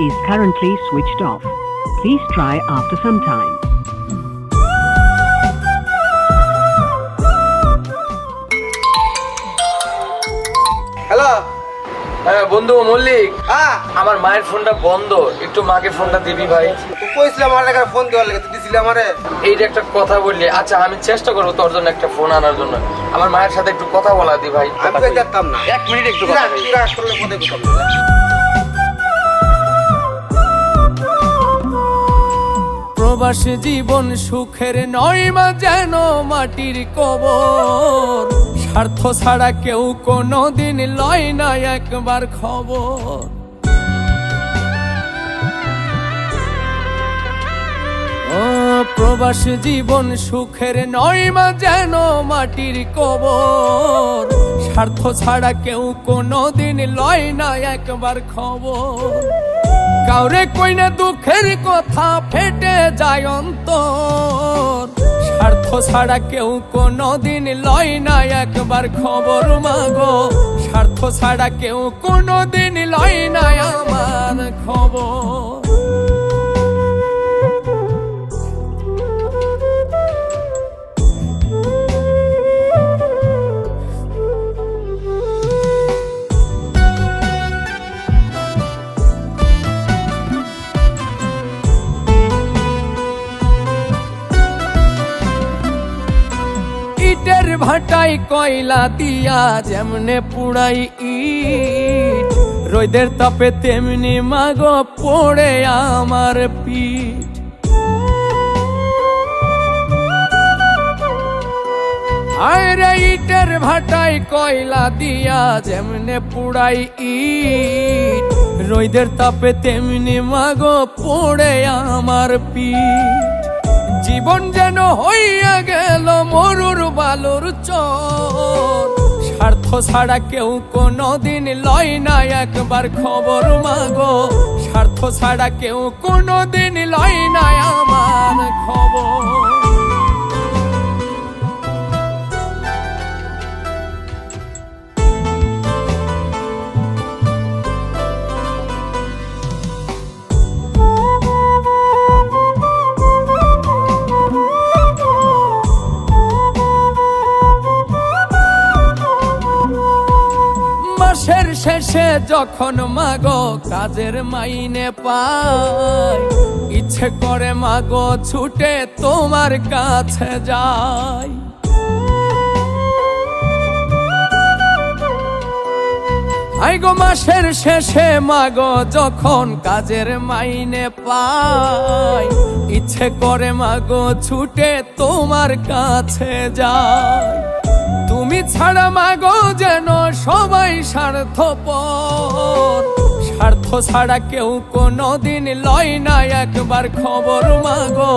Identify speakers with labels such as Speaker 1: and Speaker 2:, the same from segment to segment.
Speaker 1: is currently switched off. Please try after some time.
Speaker 2: Hello.
Speaker 3: হ্যাঁ বন্ধু মল্লিক,
Speaker 2: হ্যাঁ
Speaker 3: আমার মায়ের ফোনটা বন্ধ, একটু মাকে ফোনটা দিবি ভাই।
Speaker 2: তুই কইছিলাম আমার টাকা ফোন দেওয়ার লেগে, তুই দিছিলি আমারে।
Speaker 3: এই যে একটা কথা বললি, আচ্ছা আমি চেষ্টা করবো তোর জন্য একটা ফোন আনার জন্য। আমার মায়ের সাথে একটু কথা বলা দি ভাই।
Speaker 2: আমি তো যেতাম না।
Speaker 3: 1 মিনিট একটু কথা বলি।
Speaker 2: তুই রাগ করলে কোথায় কোথাও না।
Speaker 4: প্রবাসী জীবন সুখের নয় মা, যেন মাটির কবর। স্বার্থ ছাড়া কেউ কোনোদিন লয় না একবার খবর। ও প্রবাসী জীবন সুখের নয় মা, যেন মাটির কবর। স্বার্থ ছাড়া কেউ কোনোদিন লয় না একবার খবর। কাউরে কই না দুঃখের কথা, ফেটে যায় অন্তর। স্বার্থ ছাড়া কেউ কোনোদিন লয় না একবার খবর মাগো। স্বার্থ ছাড়া কেউ কোনোদিন লয় না আমার খবর। ইটের ভাটাই কয়লা দিয়া যেমনে পুড়াই ইট, রোদের তাপে তেমনি মাগো পড়ে আমার পিঠ। আরে ইটের ভাটাই কয়লা দিয়া যেমনে পুড়াই ইট, রোদের তাপে তেমনি মাগো পড়ে আমার পিঠ। জীবন যেন হইয়া গেল মরুর বালুর চর। স্বার্থ ছাড়া কেউ কোনোদিন লয় না একবার খবর মাগো। স্বার্থ ছাড়া কেউ কোনোদিন লয় না আমার খবর। মাসের শেষে যখন মাগো কাজের মাইনে পাই, ইচ্ছে করে মাগো ছুটে তোমার কাছে যাই। আই গো মাসের শেষে মাগো যখন কাজের মাইনে পাই, ইচ্ছে করে মাগো ছুটে তোমার কাছে যাই। তুমি ছাড়া মাগো যেন সবাই স্বার্থপর। স্বার্থ ছাড়া কেউ কোনোদিন লয় না একবার খবর মাগো।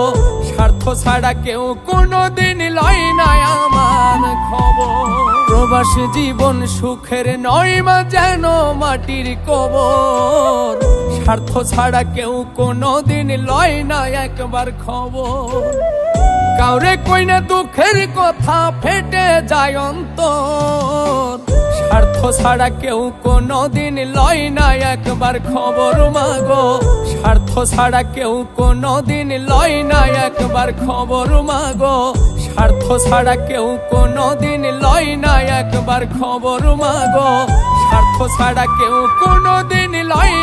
Speaker 4: স্বার্থ ছাড়া কেউ কোনোদিন লয় না আমার খবর। প্রবাসী জীবন সুখের নয় মা, যেন মাটির কবর। স্বার্থ ছাড়া কেউ কোনোদিন লয় না একবার খবর। কাউরে কই না দুঃখের কথা, ফেটে যায় অন্তর। স্বার্থ ছাড়া কেউ কোনোদিন লয় না একবার খবর মাগো। স্বার্থ ছাড়া কেউ কোনোদিন লয় না একবার খবর মাগো। স্বার্থ ছাড়া কেউ কোনোদিন লয় না একবার খবর মাগো। স্বার্থ ছাড়া কেউ কোনোদিন লয়